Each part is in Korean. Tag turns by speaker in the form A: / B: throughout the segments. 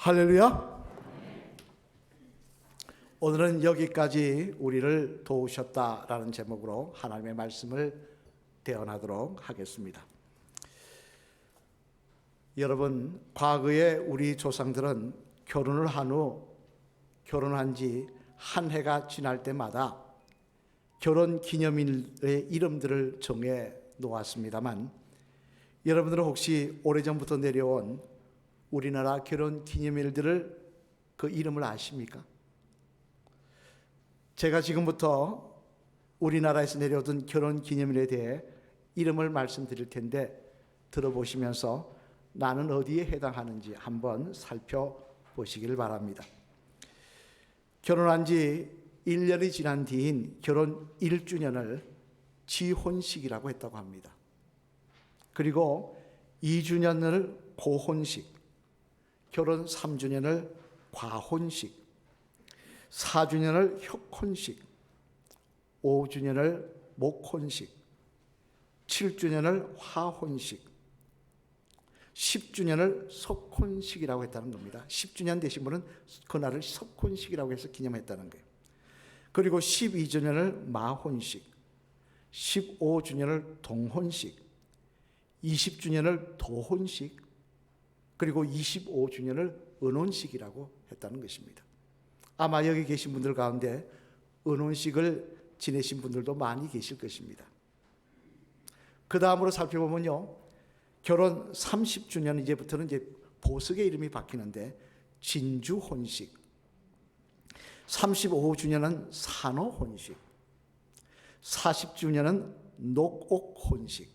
A: 할렐루야. 오늘은 여기까지 우리를 도우셨다라는 제목으로 하나님의 말씀을 대언하도록 하겠습니다. 여러분, 과거에 우리 조상들은 결혼을 한 후 결혼한 지 한 해가 지날 때마다 결혼 기념일의 이름들을 정해 놓았습니다만, 여러분들은 혹시 오래전부터 내려온 우리나라 결혼 기념일들을 그 이름을 아십니까? 제가 지금부터 우리나라에서 내려오던 결혼 기념일에 대해 이름을 말씀드릴 텐데 들어보시면서 나는 어디에 해당하는지 한번 살펴보시길 바랍니다. 결혼한 지 1년이 지난 뒤인 결혼 1주년을 지혼식이라고 했다고 합니다. 그리고 2주년을 고혼식, 결혼 3주년을 과혼식, 4주년을 혁혼식, 5주년을 목혼식, 7주년을 화혼식, 10주년을 석혼식이라고 했다는 겁니다. 10주년 되신 분은 그날을 석혼식이라고 해서 기념했다는 거예요. 그리고 12주년을 마혼식, 15주년을 동혼식, 20주년을 도혼식, 그리고 25주년을 은혼식이라고 했다는 것입니다. 아마 여기 계신 분들 가운데 은혼식을 지내신 분들도 많이 계실 것입니다. 그 다음으로 살펴보면요, 결혼 30주년 이제부터는 보석의 이름이 바뀌는데 진주혼식, 35주년은 산호혼식, 40주년은 녹옥혼식,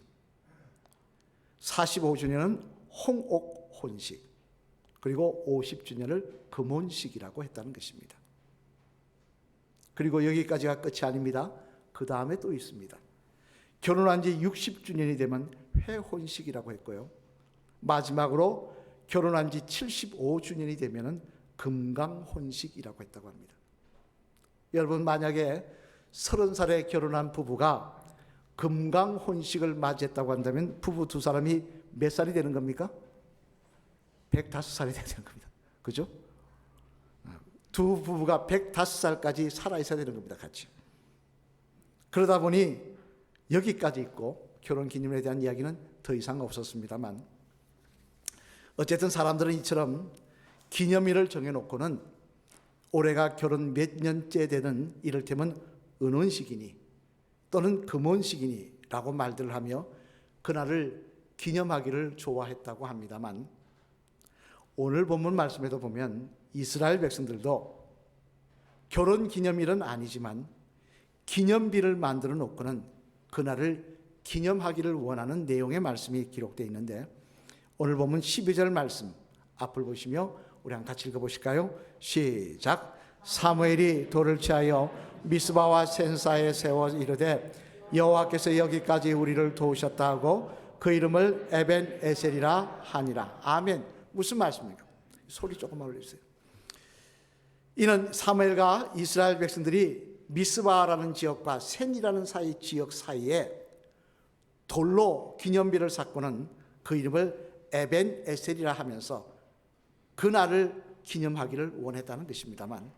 A: 45주년은 홍옥혼식, 그리고 50주년을 금혼식이라고 했다는 것입니다. 그리고 여기까지가 끝이 아닙니다. 그 다음에 또 있습니다. 결혼한 지 60주년이 되면 회혼식이라고 했고요, 마지막으로 결혼한 지 75주년이 되면 금강혼식이라고 했다고 합니다. 여러분, 만약에 30살에 결혼한 부부가 금강혼식을 맞이했다고 한다면 부부 두 사람이 몇 살이 되는 겁니까? 105살이 되는 겁니다. 그죠? 두 부부가 105살까지 살아있어야 되는 겁니다. 같이. 그러다 보니 여기까지 있고 결혼 기념일에 대한 이야기는 더 이상 없었습니다만, 어쨌든 사람들은 이처럼 기념일을 정해놓고는 올해가 결혼 몇 년째 되는 이를테면 은혼식이니 또는 금혼식이니 라고 말들을 하며 그날을 기념하기를 좋아했다고 합니다만, 오늘 본문 말씀에도 보면 이스라엘 백성들도 결혼 기념일은 아니지만 기념비를 만들어 놓고는 그날을 기념하기를 원하는 내용의 말씀이 기록되어 있는데, 오늘 보면 12절 말씀 앞을 보시며 우리 한번 같이 읽어보실까요? 시작. 사무엘이 돌을 취하여 미스바와 센사에 세워 이르되 여호와께서 여기까지 우리를 도우셨다 하고 그 이름을 에벤 에셀이라 하니라. 아멘. 무슨 말씀입니까? 소리 조금만 올려주세요. 이는 사무엘과 이스라엘 백성들이 미스바라는 지역과 센이라는 지역 사이에 돌로 기념비를 쌓고는 그 이름을 에벤 에셀이라 하면서 그날을 기념하기를 원했다는 것입니다만,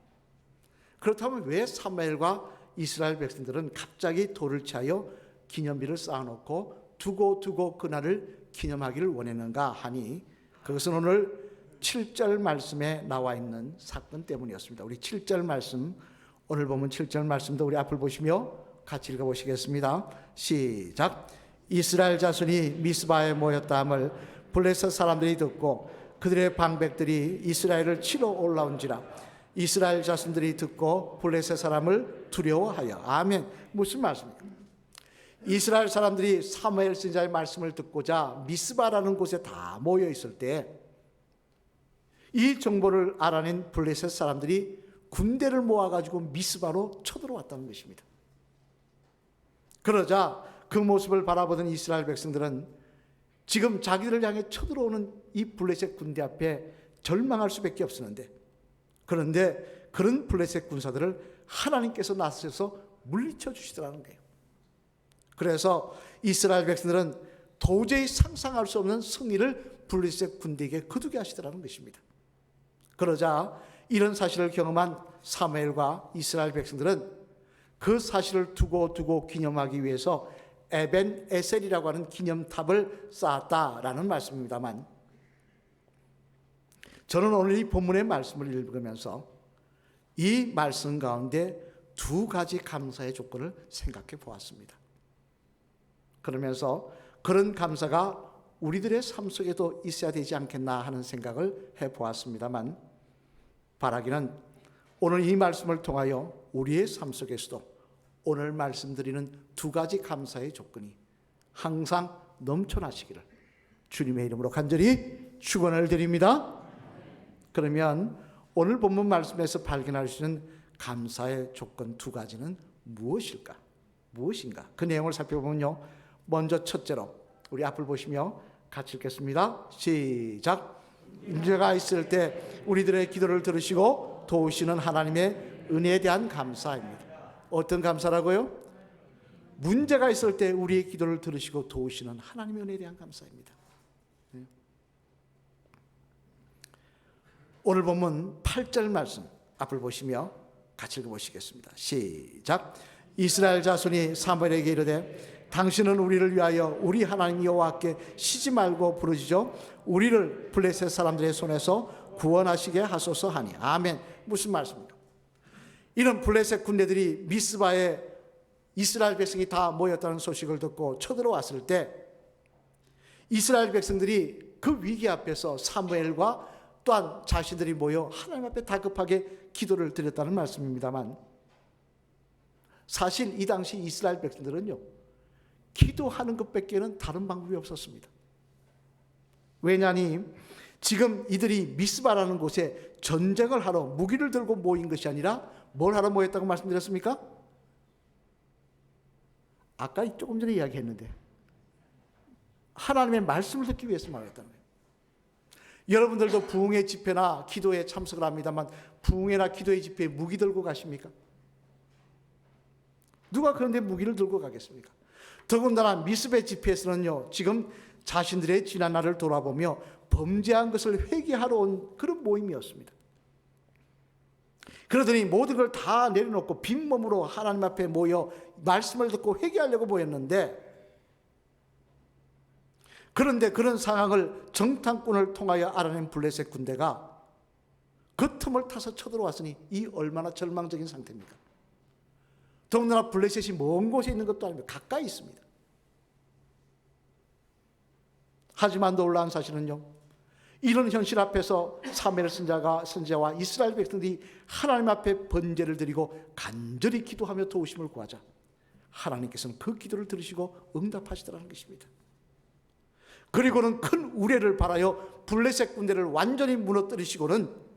A: 그렇다면 왜 사무엘과 이스라엘 백성들은 갑자기 돌을 취하여 기념비를 쌓아놓고 두고 그날을 기념하기를 원했는가 하니, 그것은 오늘 7절 말씀에 나와 있는 사건 때문이었습니다. 우리 7절 말씀, 오늘 보면 7절 말씀도 우리 앞을 보시며 같이 읽어보시겠습니다. 시작. 이스라엘 자손이 미스바에 모였다 함을 블레셋 사람들이 듣고 그들의 방백들이 이스라엘을 치러 올라온지라. 이스라엘 자손들이 듣고 블레셋 사람을 두려워하여. 아멘. 무슨 말씀입니까? 이스라엘 사람들이 사무엘 선지자의 말씀을 듣고자 미스바라는 곳에 다 모여 있을 때 이 정보를 알아낸 블레셋 사람들이 군대를 모아가지고 미스바로 쳐들어왔다는 것입니다. 그러자 그 모습을 바라보던 이스라엘 백성들은 지금 자기들을 향해 쳐들어오는 이 블레셋 군대 앞에 절망할 수밖에 없었는데, 그런데 그런 블레셋 군사들을 하나님께서 나서셔서 물리쳐 주시더라는 거예요. 그래서 이스라엘 백성들은 도저히 상상할 수 없는 승리를 블레셋 군대에게 거두게 하시더라는 것입니다. 그러자 이런 사실을 경험한 사무엘과 이스라엘 백성들은 그 사실을 두고 기념하기 위해서 에벤 에셀이라고 하는 기념탑을 쌓았다라는 말씀입니다만, 저는 오늘 이 본문의 말씀을 읽으면서 이 말씀 가운데 두 가지 감사의 조건을 생각해 보았습니다. 그러면서 그런 감사가 우리들의 삶 속에도 있어야 되지 않겠나 하는 생각을 해 보았습니다만, 바라기는 오늘 이 말씀을 통하여 우리의 삶 속에서도 오늘 말씀드리는 두 가지 감사의 조건이 항상 넘쳐나시기를 주님의 이름으로 간절히 축원을 드립니다. 그러면 오늘 본문 말씀에서 발견할 수 있는 감사의 조건 두 가지는 무엇인가? 그 내용을 살펴보면요, 먼저 첫째로 우리 앞을 보시며 같이 읽겠습니다. 시작. 문제가 있을 때 우리들의 기도를 들으시고 도우시는 하나님의 은혜에 대한 감사입니다. 어떤 감사라고요? 문제가 있을 때 우리의 기도를 들으시고 도우시는 하나님의 은혜에 대한 감사입니다. 오늘 본문 8절 말씀 앞을 보시며 같이 읽어보시겠습니다. 시작. 이스라엘 자손이 사무엘에게 이르되 당신은 우리를 위하여 우리 하나님 여호와께 쉬지 말고 부르짖어 우리를 블레셋 사람들의 손에서 구원하시게 하소서 하니. 아멘. 무슨 말씀입니까? 이런 블레셋 군대들이 미스바에 이스라엘 백성이 다 모였다는 소식을 듣고 쳐들어왔을 때 이스라엘 백성들이 그 위기 앞에서 사무엘과 또한 자신들이 모여 하나님 앞에 다급하게 기도를 드렸다는 말씀입니다만, 사실 이 당시 이스라엘 백성들은요, 기도하는 것밖에는 다른 방법이 없었습니다. 왜냐하니 지금 이들이 미스바라는 곳에 전쟁을 하러 무기를 들고 모인 것이 아니라 뭘 하러 모였다고 말씀드렸습니까? 아까 조금 전에 이야기했는데 하나님의 말씀을 듣기 위해서 모였다는 거예요. 여러분들도 부흥회 집회나 기도에 참석을 합니다만 부흥회나 기도회 집회에 무기 들고 가십니까? 누가 그런데 무기를 들고 가겠습니까? 더군다나 미스베 집회에서는요, 지금 자신들의 지난 날을 돌아보며 범죄한 것을 회개하러 온 그런 모임이었습니다. 그러더니 모든 걸 다 내려놓고 빈몸으로 하나님 앞에 모여 말씀을 듣고 회개하려고 모였는데, 그런데 그런 상황을 정탐꾼을 통하여 알아낸 블레셋 군대가 그 틈을 타서 쳐들어왔으니 이 얼마나 절망적인 상태입니까? 더군다나 블레셋이 먼 곳에 있는 것도 아니고 가까이 있습니다. 하지만 놀라운 사실은요, 이런 현실 앞에서 사무엘 선지자와 이스라엘 백성들이 하나님 앞에 번제를 드리고 간절히 기도하며 도우심을 구하자 하나님께서는 그 기도를 들으시고 응답하시더라는 것입니다. 그리고는 큰 우레를 발하여 블레셋 군대를 완전히 무너뜨리시고는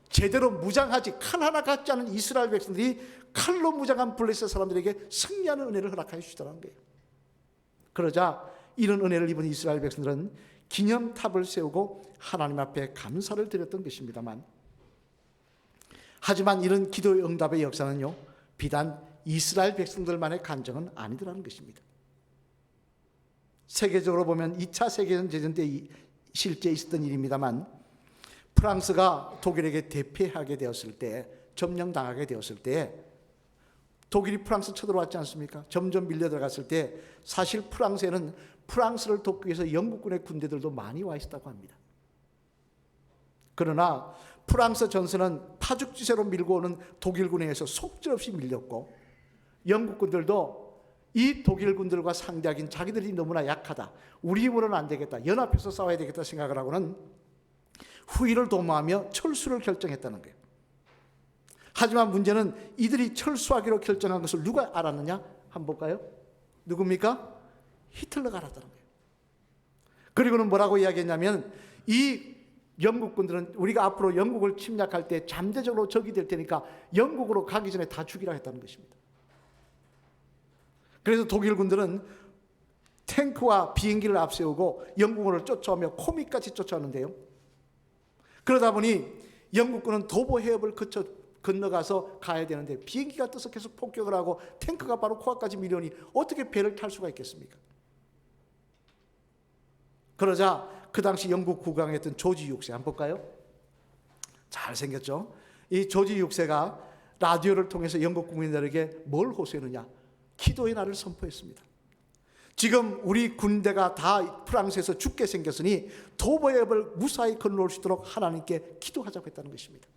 A: 제대로 무장하지 칼 하나 갖지 않은 이스라엘 백성들이 칼로 무장한 블레셋 사람들에게 승리하는 은혜를 허락하여 주시더라는 거예요. 그러자 이런 은혜를 입은 이스라엘 백성들은 기념탑을 세우고 하나님 앞에 감사를 드렸던 것입니다만, 하지만 이런 기도의 응답의 역사는요, 비단 이스라엘 백성들만의 간증은 아니더라는 것입니다. 세계적으로 보면 2차 세계대전 때 실제 있었던 일입니다만, 프랑스가 독일에게 대패하게 되었을 때, 점령당하게 되었을 때 독일이 프랑스 쳐들어왔지 않습니까? 점점 밀려들어갔을 때 사실 프랑스에는 프랑스를 돕기 위해서 영국군의 군대들도 많이 와 있었다고 합니다. 그러나 프랑스 전선은 파죽지세로 밀고 오는 독일군에 의해서 속절없이 밀렸고, 영국군들도 이 독일군들과 상대하기는 자기들이 너무나 약하다, 우리 힘으로는 안 되겠다, 연합해서 싸워야 되겠다 생각을 하고는 후위를 도모하며 철수를 결정했다는 거예요. 하지만 문제는 이들이 철수하기로 결정한 것을 누가 알았느냐? 한번 볼까요? 누굽니까? 히틀러가 알았다는 거예요. 그리고는 뭐라고 이야기했냐면, 이 영국군들은 우리가 앞으로 영국을 침략할 때 잠재적으로 적이 될 테니까 영국으로 가기 전에 다 죽이라 했다는 것입니다. 그래서 독일군들은 탱크와 비행기를 앞세우고 영국군을 쫓아오며 코미까지 쫓아오는데요, 그러다 보니 영국군은 도보 해협을 건너가서 가야 되는데 비행기가 떠서 계속 폭격을 하고 탱크가 바로 코앞까지 밀려오니 어떻게 배를 탈 수가 있겠습니까? 그러자 그 당시 영국 국왕이었던 조지 6세, 한번 볼까요? 잘생겼죠? 이 조지 6세가 라디오를 통해서 영국 국민들에게 뭘 호소했느냐? 기도의 날을 선포했습니다. 지금 우리 군대가 다 프랑스에서 죽게 생겼으니 도보앱을 무사히 건너올 수 있도록 하나님께 기도하자고 했다는 것입니다.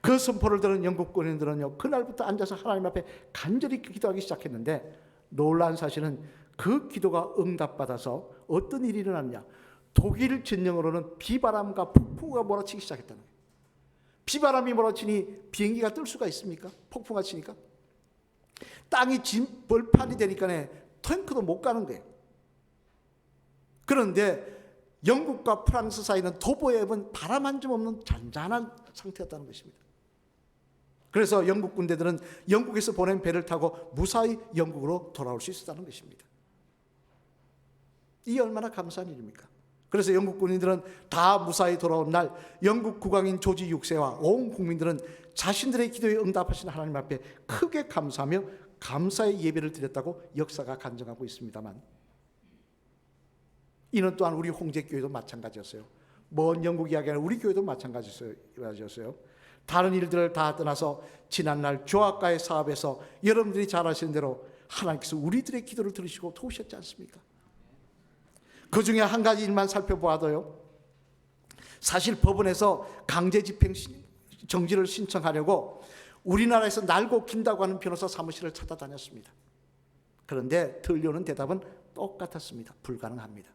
A: 그 선포를 들은 영국 군인들은요, 그날부터 앉아서 하나님 앞에 간절히 기도하기 시작했는데, 놀라운 사실은 그 기도가 응답받아서 어떤 일이 일어났냐? 독일 전령으로는 비바람과 폭풍우가 몰아치기 시작했다는 거예요. 비바람이 몰아치니 비행기가 뜰 수가 있습니까? 폭풍우가 치니까. 땅이 벌판이 되니까 탱크도 못 가는 거예요. 그런데 영국과 프랑스 사이는 도보앱은 바람 한 점 없는 잔잔한 상태였다는 것입니다. 그래서 영국 군대들은 영국에서 보낸 배를 타고 무사히 영국으로 돌아올 수 있었다는 것입니다. 이 얼마나 감사한 일입니까? 그래서 영국 군인들은 다 무사히 돌아온 날 영국 국왕인 조지 6세와 온 국민들은 자신들의 기도에 응답하신 하나님 앞에 크게 감사하며 감사의 예배를 드렸다고 역사가 간증하고 있습니다만, 이는 또한 우리 홍제교회도 마찬가지였어요. 먼 영국 이야기는 우리 교회도 마찬가지였어요. 다른 일들을 다 떠나서 지난날 조합가의 사업에서 여러분들이 잘 아시는 대로 하나님께서 우리들의 기도를 들으시고 도우셨지 않습니까? 그 중에 한 가지 일만 살펴보아도요, 사실 법원에서 강제 집행 정지를 신청하려고 우리나라에서 날고 긴다고 하는 변호사 사무실을 찾아다녔습니다. 그런데 들려오는 대답은 똑같았습니다. 불가능합니다.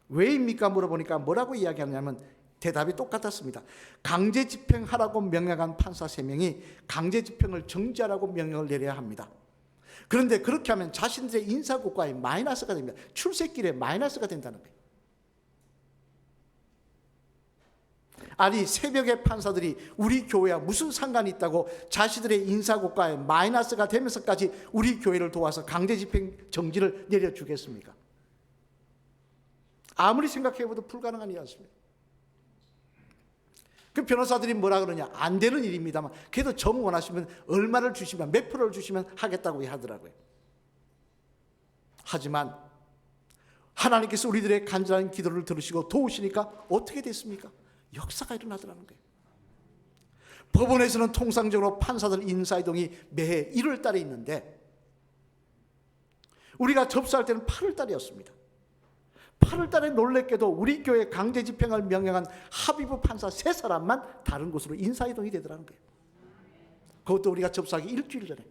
A: 왜입니까? 물어보니까 뭐라고 이야기하냐면 대답이 똑같았습니다. 강제 집행하라고 명령한 판사 3명이 강제 집행을 정지하라고 명령을 내려야 합니다. 그런데 그렇게 하면 자신들의 인사고과에 마이너스가 됩니다. 출세길에 마이너스가 된다는 거예요. 아니, 새벽에 판사들이 우리 교회와 무슨 상관이 있다고 자신들의 인사고과에 마이너스가 되면서까지 우리 교회를 도와서 강제 집행 정지를 내려주겠습니까? 아무리 생각해봐도 불가능한 일이었습니다. 그 변호사들이 뭐라 그러냐? 안 되는 일입니다만 그래도 정 원하시면 얼마를 주시면, 몇 프로를 주시면 하겠다고 하더라고요. 하지만 하나님께서 우리들의 간절한 기도를 들으시고 도우시니까 어떻게 됐습니까? 역사가 일어나더라는 거예요. 법원에서는 통상적으로 판사들 인사이동이 매해 1월 달에 있는데 우리가 접수할 때는 8월 달이었습니다. 8월 달에 놀랍게도 우리 교회 강제 집행을 명령한 하비부 판사 3사람만 다른 곳으로 인사이동이 되더라는 거예요. 그것도 우리가 접수하기 일주일 전에.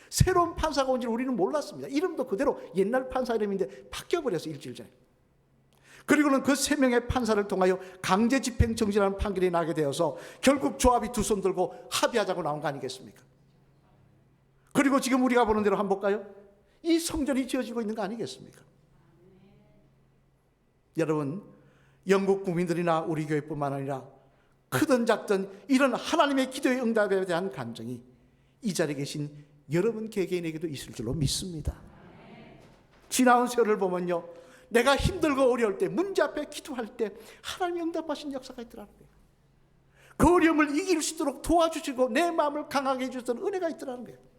A: 새로운 판사가 온 줄 우리는 몰랐습니다. 이름도 그대로 옛날 판사 이름인데 바뀌어버려서 일주일 전에. 그리고는 그 3명의 판사를 통하여 강제 집행 정지라는 판결이 나게 되어서 결국 조합이 두 손 들고 합의하자고 나온 거 아니겠습니까? 그리고 지금 우리가 보는 대로 한번 볼까요? 이 성전이 지어지고 있는 거 아니겠습니까? 여러분, 영국 국민들이나 우리 교회뿐만 아니라 크든 작든 이런 하나님의 기도의 응답에 대한 간증이 이 자리에 계신 여러분 개개인에게도 있을 줄로 믿습니다. 지나온 세월을 보면요, 내가 힘들고 어려울 때, 문제 앞에 기도할 때 하나님이 응답하신 역사가 있더라는 거예요. 그 어려움을 이길 수 있도록 도와주시고 내 마음을 강하게 해주셨던 은혜가 있더라는 거예요.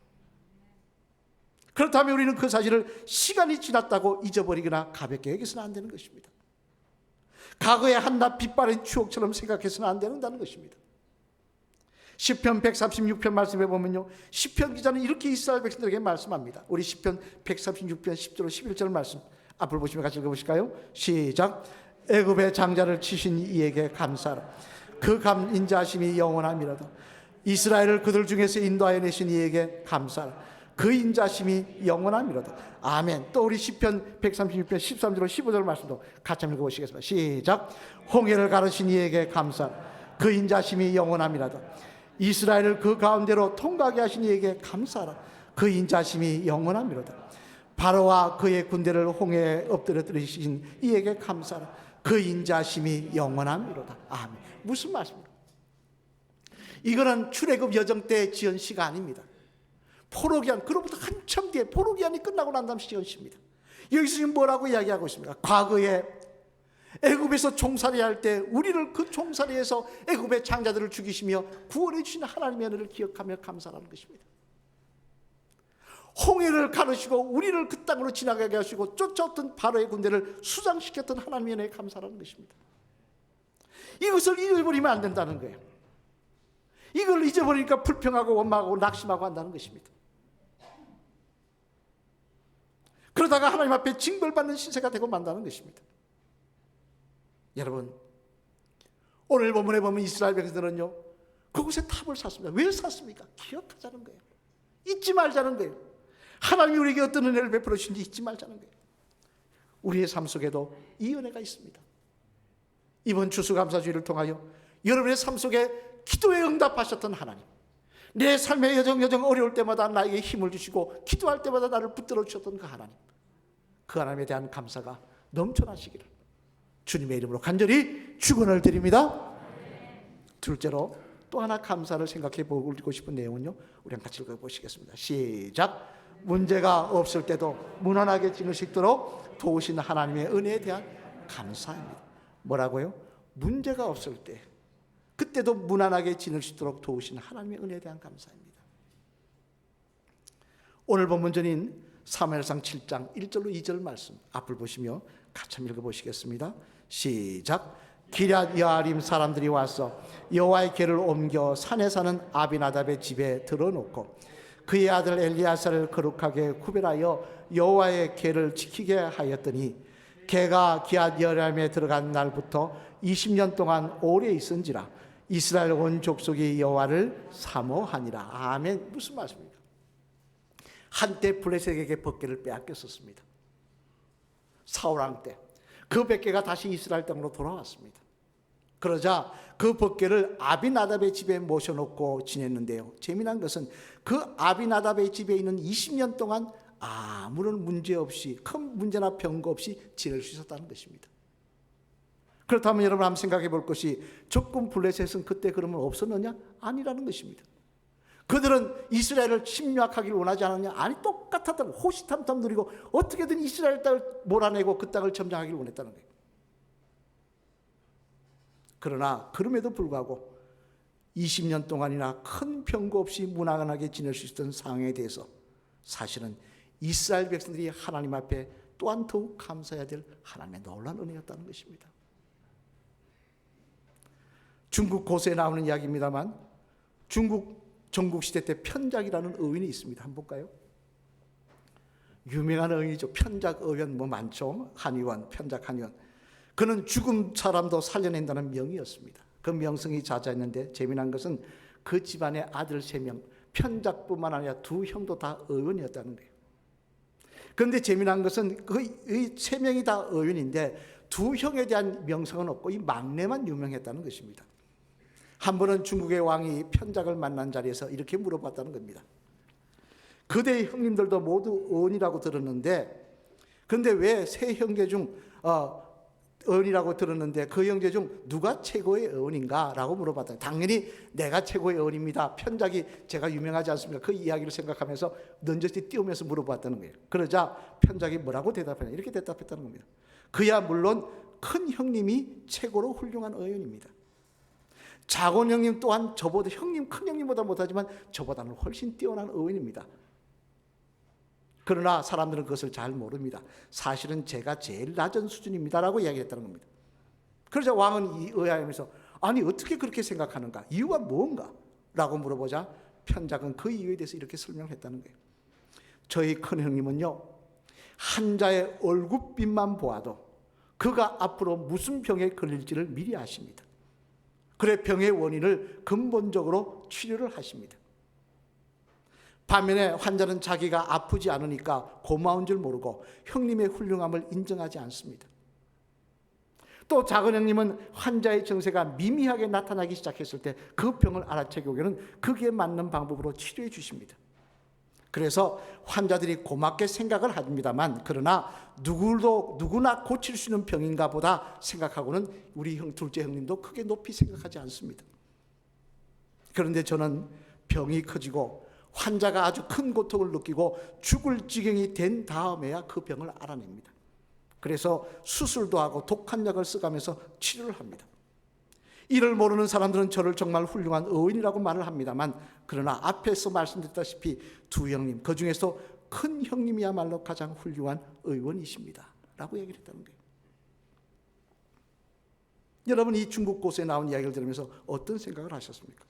A: 그렇다면 우리는 그 사실을 시간이 지났다고 잊어버리거나 가볍게 여기서는 안 되는 것입니다. 과거의 한낱 빛바랜 추억처럼 생각해서는 안 된다는 것입니다. 시편 136편 말씀해 보면요, 시편 기자는 이렇게 이스라엘 백성들에게 말씀합니다. 우리 시편 136편 10절 11절 말씀 앞을 보시면 같이 읽어보실까요? 시작. 애굽의 장자를 치신 이에게 감사하라. 그 인자하심이 영원함이라도 이스라엘을 그들 중에서 인도하여 내신 이에게 감사하라. 그 인자심이 영원함이로다. 아멘. 또 우리 시편 136편 13절 15절 말씀도 같이 한번 읽어보시겠습니다. 시작. 홍해를 가르신 이에게 감사. 그 인자심이 영원함이라다. 이스라엘을 그 가운데로 통과하게 하신 이에게 감사하라. 그 인자심이 영원함이로다. 바로와 그의 군대를 홍해에 엎드려뜨리신 이에게 감사하라. 그 인자심이 영원함이로다. 아멘. 무슨 말씀입니까? 이거는 출애굽 여정 때 지은 시가 아닙니다. 포로기한, 그로부터 한참 뒤에 포로기한이 끝나고 난 다음 지은 시입니다. 여기서 지금 뭐라고 이야기하고 있습니까? 과거에 애굽에서 종살이 할 때 우리를 그 종살이에서 애굽의 장자들을 죽이시며 구원해 주신 하나님의 은혜를 기억하며 감사하는 것입니다. 홍해를 가르시고 우리를 그 땅으로 지나가게 하시고 쫓아왔던 바로의 군대를 수장시켰던 하나님의 은혜에 감사하는 것입니다. 이것을 잊어버리면 안 된다는 거예요. 이걸 잊어버리니까 불평하고 원망하고 낙심하고 한다는 것입니다. 그러다가 하나님 앞에 징벌받는 신세가 되고 만다는 것입니다. 여러분, 오늘 본문에 보면 이스라엘 백성들은요, 그곳에 탑을 샀습니다. 왜 샀습니까? 기억하자는 거예요. 잊지 말자는 거예요. 하나님이 우리에게 어떤 은혜를 베풀어 주신지 잊지 말자는 거예요. 우리의 삶 속에도 이 은혜가 있습니다. 이번 추수감사주의를 통하여 여러분의 삶 속에 기도에 응답하셨던 하나님, 내 삶의 여정 어려울 때마다 나에게 힘을 주시고 기도할 때마다 나를 붙들어 주셨던 그 하나님, 그 하나님에 대한 감사가 넘쳐나시기를 주님의 이름으로 간절히 축원을 드립니다. 둘째로 또 하나 감사를 생각해 보고 싶은 내용은요, 우리 같이 읽어보시겠습니다. 시작. 문제가 없을 때도 무난하게 지낼 수 있도록 도우신 하나님의 은혜에 대한 감사입니다. 뭐라고요? 문제가 없을 때 그때도 무난하게 지낼 수 있도록 도우신 하나님의 은혜에 대한 감사입니다. 오늘 본문전인 사무엘상 7장 1절로 2절 말씀 앞을 보시며 같이 한번 읽어보시겠습니다. 시작. 기럇 여아림 사람들이 와서 여호와의 궤를 옮겨 산에 사는 아비나답의 집에 들어놓고 그의 아들 엘리야사를 거룩하게 구별하여 여호와의 궤를 지키게 하였더니 궤가 기럇 여아림에 들어간 날부터 20년 동안 오래 있은지라 이스라엘 온 족속이 여호와를 사모하니라. 아멘. 무슨 말씀입니까? 한때 블레셋에게 법궤를 빼앗겼었습니다. 사울왕 때 그 법궤가 다시 이스라엘 땅으로 돌아왔습니다. 그러자 그 법궤를 아비나답의 집에 모셔놓고 지냈는데요, 재미난 것은 그 아비나답의 집에 있는 20년 동안 아무런 문제 없이, 큰 문제나 병거 없이 지낼 수 있었다는 것입니다. 그렇다면 여러분 한번 생각해 볼 것이, 적군 블레셋은 그때 그러면 없었느냐? 아니라는 것입니다. 그들은 이스라엘을 침략하기를 원하지 않았냐? 아니, 똑같았다고. 호시탐탐 누리고 어떻게든 이스라엘 땅을 몰아내고 그 땅을 점령하기를 원했다는 거예요. 그러나 그럼에도 불구하고 20년 동안이나 큰 병거 없이 무난하게 지낼 수 있었던 상황에 대해서 사실은 이스라엘 백성들이 하나님 앞에 또한 더욱 감사해야 될 하나님의 놀라운 은혜였다는 것입니다. 중국 고서에 나오는 이야기입니다만, 중국 전국시대 때 편작이라는 의인이 있습니다. 한번 볼까요? 유명한 의인이죠. 편작 의원 뭐 많죠. 한의원, 편작 한의원. 그는 죽은 사람도 살려낸다는 명이었습니다. 그 명성이 자자했는데 재미난 것은 그 집안의 아들 3명, 편작뿐만 아니라 2형도 다 의원이었다는 거예요. 그런데 재미난 것은 그 3명이 다 의원인데 2형에 대한 명성은 없고 이 막내만 유명했다는 것입니다. 한 번은 중국의 왕이 편작을 만난 자리에서 이렇게 물어봤다는 겁니다. 그대의 형님들도 모두 의원이라고 들었는데, 그런데 왜 3형제 중 의원이라고 들었는데 그 형제 중 누가 최고의 의원인가? 라고 물어봤다. 당연히 내가 최고의 의원입니다. 편작이 제가 유명하지 않습니까? 그 이야기를 생각하면서 넌저시 띄우면서 물어봤다는 거예요. 그러자 편작이 뭐라고 대답하냐? 이렇게 대답했다는 겁니다. 그야 물론 큰 형님이 최고로 훌륭한 의원입니다. 작은 형님 또한 저보다, 형님 큰 형님보다 못하지만 저보다는 훨씬 뛰어난 의원입니다. 그러나 사람들은 그것을 잘 모릅니다. 사실은 제가 제일 낮은 수준입니다라고 이야기했다는 겁니다. 그러자 왕은 의아해하면서 아니 어떻게 그렇게 생각하는가? 이유가 뭔가? 라고 물어보자 편작은 그 이유에 대해서 이렇게 설명했다는 거예요. 저희 큰 형님은요, 한 자의 얼굴빛만 보아도 그가 앞으로 무슨 병에 걸릴지를 미리 아십니다. 그래 병의 원인을 근본적으로 치료를 하십니다. 반면에 환자는 자기가 아프지 않으니까 고마운 줄 모르고 형님의 훌륭함을 인정하지 않습니다. 또 작은 형님은 환자의 증세가 미미하게 나타나기 시작했을 때 그 병을 알아채기에는 거기에 맞는 방법으로 치료해 주십니다. 그래서 환자들이 고맙게 생각을 합니다만, 그러나 누구나 고칠 수 있는 병인가 보다 생각하고는 우리 둘째 형님도 크게 높이 생각하지 않습니다. 그런데 저는 병이 커지고 환자가 아주 큰 고통을 느끼고 죽을 지경이 된 다음에야 그 병을 알아냅니다. 그래서 수술도 하고 독한 약을 써가면서 치료를 합니다. 이를 모르는 사람들은 저를 정말 훌륭한 의인이라고 말을 합니다만, 그러나 앞에서 말씀드렸다시피 2 형님, 그 중에서 큰 형님이야말로 가장 훌륭한 의원이십니다 라고 얘기를 했다는 거예요. 여러분, 이 중국 고수에 나온 이야기를 들으면서 어떤 생각을 하셨습니까?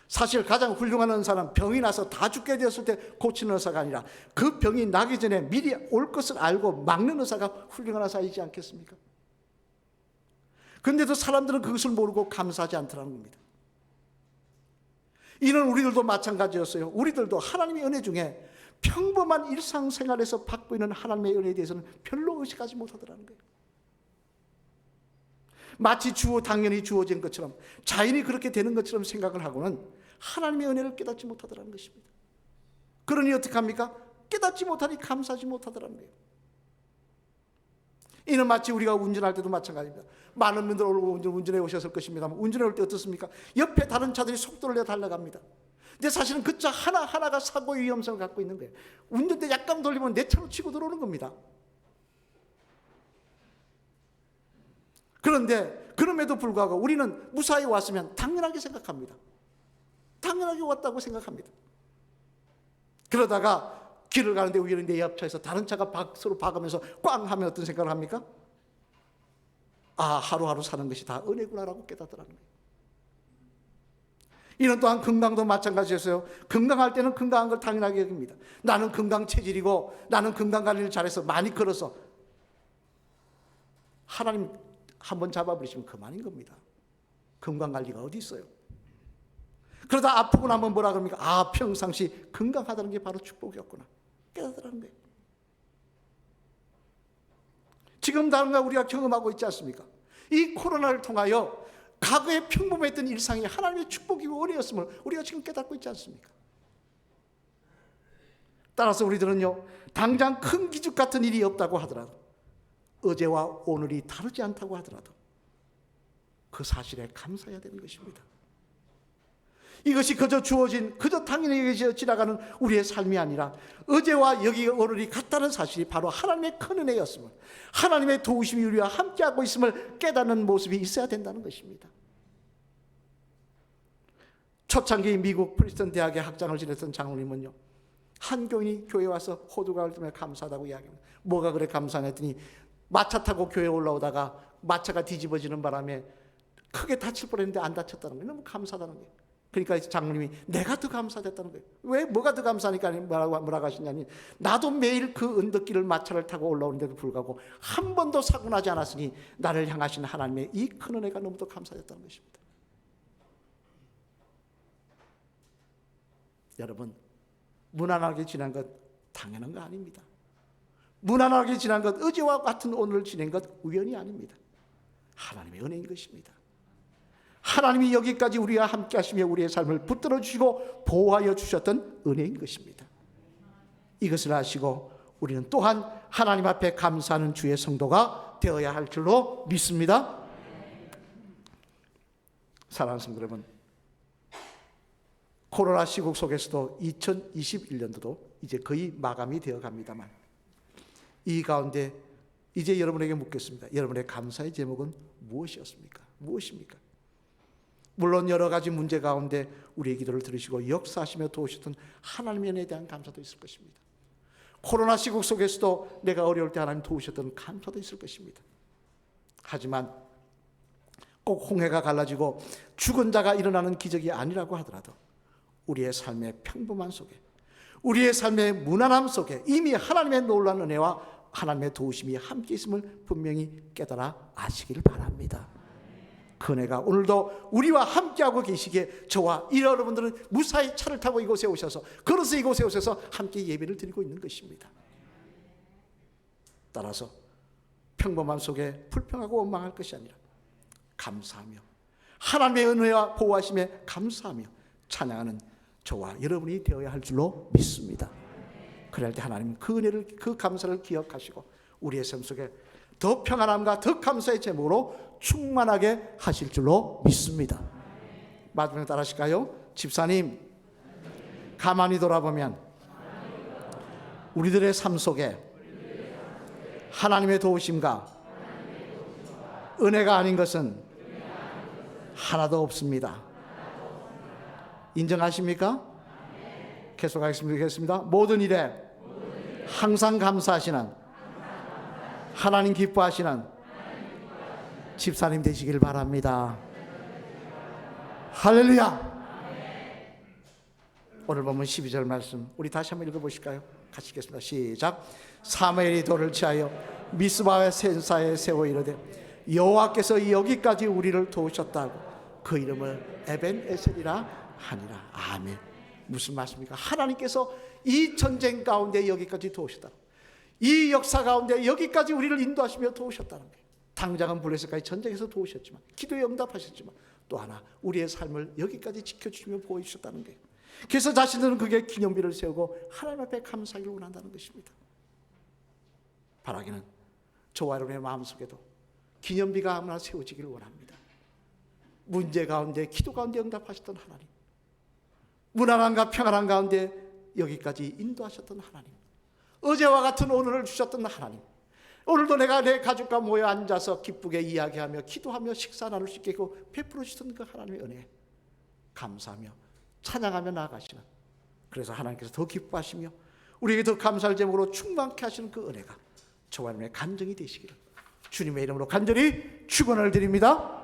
A: 사실 가장 훌륭한 의사는 병이 나서 다 죽게 되었을 때 고치는 의사가 아니라 그 병이 나기 전에 미리 올 것을 알고 막는 의사가 훌륭한 의사이지 않겠습니까? 그런데도 사람들은 그것을 모르고 감사하지 않더라는 겁니다. 이는 우리들도 마찬가지였어요. 우리들도 하나님의 은혜 중에 평범한 일상생활에서 받고 있는 하나님의 은혜에 대해서는 별로 의식하지 못하더라는 거예요. 마치 당연히 주어진 것처럼, 자연히 그렇게 되는 것처럼 생각을 하고는 하나님의 은혜를 깨닫지 못하더라는 것입니다. 그러니 어떻게 합니까? 깨닫지 못하니 감사하지 못하더라는 거예요. 이는 마치 우리가 운전할 때도 마찬가지입니다. 많은 분들 운전해 오셨을 것입니다만, 운전해 올 때 어떻습니까? 옆에 다른 차들이 속도를 내 달려갑니다. 근데 사실은 그 차 하나하나가 사고의 위험성을 갖고 있는 거예요. 운전대 약간 돌리면 내 차로 치고 들어오는 겁니다. 그런데 그럼에도 불구하고 우리는 무사히 왔으면 당연하게 생각합니다. 당연하게 왔다고 생각합니다. 그러다가 길을 가는데 우연히 내 옆차에서 다른 차가 서로 박으면서 꽝 하면 어떤 생각을 합니까? 아, 하루하루 사는 것이 다 은혜구나라고 깨닫더라는 거예요. 이는 또한 건강도 마찬가지였어요. 건강할 때는 건강한 걸 당연하게 여깁니다. 나는 건강 체질이고 나는 건강 관리를 잘해서 많이 걸어서, 하나님 한번 잡아버리시면 그만인 겁니다. 건강 관리가 어디 있어요? 그러다 아프고 나면 뭐라 그럽니까? 아, 평상시 건강하다는 게 바로 축복이었구나 깨닫더라는 거예요. 지금 다른가 우리가 경험하고 있지 않습니까? 이 코로나를 통하여 과거에 평범했던 일상이 하나님의 축복이고 은혜였음을 우리가 지금 깨닫고 있지 않습니까? 따라서 우리들은요, 당장 큰 기적 같은 일이 없다고 하더라도, 어제와 오늘이 다르지 않다고 하더라도 그 사실에 감사해야 되는 것입니다. 이것이 그저 주어진, 그저 당연히 지나가는 우리의 삶이 아니라 어제와 여기 오늘이 같다는 사실이 바로 하나님의 큰 은혜였음을, 하나님의 도우심이 우리와 함께하고 있음을 깨닫는 모습이 있어야 된다는 것입니다. 초창기 미국 프린스턴 대학의 학장을 지냈던 장로님은요, 한 교인이 교회에 와서 호두과를 때문에 감사하다고 이야기합니다. 뭐가 그래 감사하냐 했더니, 마차 타고 교회에 올라오다가 마차가 뒤집어지는 바람에 크게 다칠 뻔했는데 안 다쳤다는 거예요. 너무 감사하다는 거예요. 그러니까 장로님이 내가 더 감사됐다는 거예요. 왜? 뭐가 더 감사하니까 뭐라고 하시냐니, 나도 매일 그 언덕길을 마차를 타고 올라오는데도 불구하고 한 번도 사고 나지 않았으니 나를 향하신 하나님의 이 큰 은혜가 너무도 감사됐다는 것입니다. 여러분, 무난하게 지난 것 당연한 거 아닙니다. 무난하게 지난 것, 어제와 같은 오늘을 지낸 것 우연이 아닙니다. 하나님의 은혜인 것입니다. 하나님이 여기까지 우리와 함께 하시며 우리의 삶을 붙들어 주시고 보호하여 주셨던 은혜인 것입니다. 이것을 아시고 우리는 또한 하나님 앞에 감사하는 주의 성도가 되어야 할 줄로 믿습니다. 사랑하는 성도 여러분, 코로나 시국 속에서도 2021년도도 이제 거의 마감이 되어 갑니다만, 이 가운데 이제 여러분에게 묻겠습니다. 여러분의 감사의 제목은 무엇이었습니까? 무엇입니까? 물론 여러 가지 문제 가운데 우리의 기도를 들으시고 역사하시며 도우셨던 하나님의 은혜에 대한 감사도 있을 것입니다. 코로나 시국 속에서도 내가 어려울 때 하나님 도우셨던 감사도 있을 것입니다. 하지만 꼭 홍해가 갈라지고 죽은 자가 일어나는 기적이 아니라고 하더라도 우리의 삶의 평범한 속에, 우리의 삶의 무난함 속에 이미 하나님의 놀라운 은혜와 하나님의 도우심이 함께 있음을 분명히 깨달아 아시기를 바랍니다. 그 은혜가 오늘도 우리와 함께하고 계시기에 저와 이 여러분들은 무사히 차를 타고 이곳에 오셔서, 걸어서 이곳에 오셔서 함께 예배를 드리고 있는 것입니다. 따라서 평범함 속에 불평하고 원망할 것이 아니라 감사하며 하나님의 은혜와 보호하심에 감사하며 찬양하는 저와 여러분이 되어야 할 줄로 믿습니다. 그럴 때 하나님은 그 은혜를, 그 감사를 기억하시고 우리의 삶 속에 더 평안함과 더 감사의 제목으로 충만하게 하실 줄로 믿습니다. 마지막에 따라하실까요? 집사님, 가만히 돌아보면 우리들의 삶 속에 하나님의 도우심과 은혜가 아닌 것은 하나도 없습니다. 인정하십니까? 계속하겠습니다. 모든 일에 항상 감사하시는 하나님 기뻐하시는 집사님 되시길 바랍니다. 할렐루야. 오늘 보면 12절 말씀 우리 다시 한번 읽어보실까요? 같이 읽겠습니다. 시작. 사무엘이 돌을 취하여 미스바의 센사에 세워 이르되 여호와께서 여기까지 우리를 도우셨다고 그 이름을 에벤에셀이라 하니라. 아멘. 무슨 말씀입니까? 하나님께서 이 전쟁 가운데 여기까지 도우셨다. 이 역사 가운데 여기까지 우리를 인도하시며 도우셨다는 거예요. 당장은 블레셋까지 전쟁에서 도우셨지만, 기도에 응답하셨지만, 또 하나 우리의 삶을 여기까지 지켜주시며 보여주셨다는 거예요. 그래서 자신들은 그게 기념비를 세우고 하나님 앞에 감사하기를 원한다는 것입니다. 바라기는 저와 여러분의 마음속에도 기념비가 하나 세워지기를 원합니다. 문제 가운데, 기도 가운데 응답하셨던 하나님, 무난함과 평안함 가운데 여기까지 인도하셨던 하나님, 어제와 같은 오늘을 주셨던 하나님, 오늘도 내가 내 가족과 모여 앉아서 기쁘게 이야기하며 기도하며 식사 나눌 수 있게 베풀어 주셨던 그 하나님의 은혜 감사하며 찬양하며 나아가시는, 그래서 하나님께서 더 기뻐하시며 우리에게 더 감사할 제목으로 충만케 하시는 그 은혜가 저와 여러분의 간증이 되시기를 주님의 이름으로 간절히 축원을 드립니다.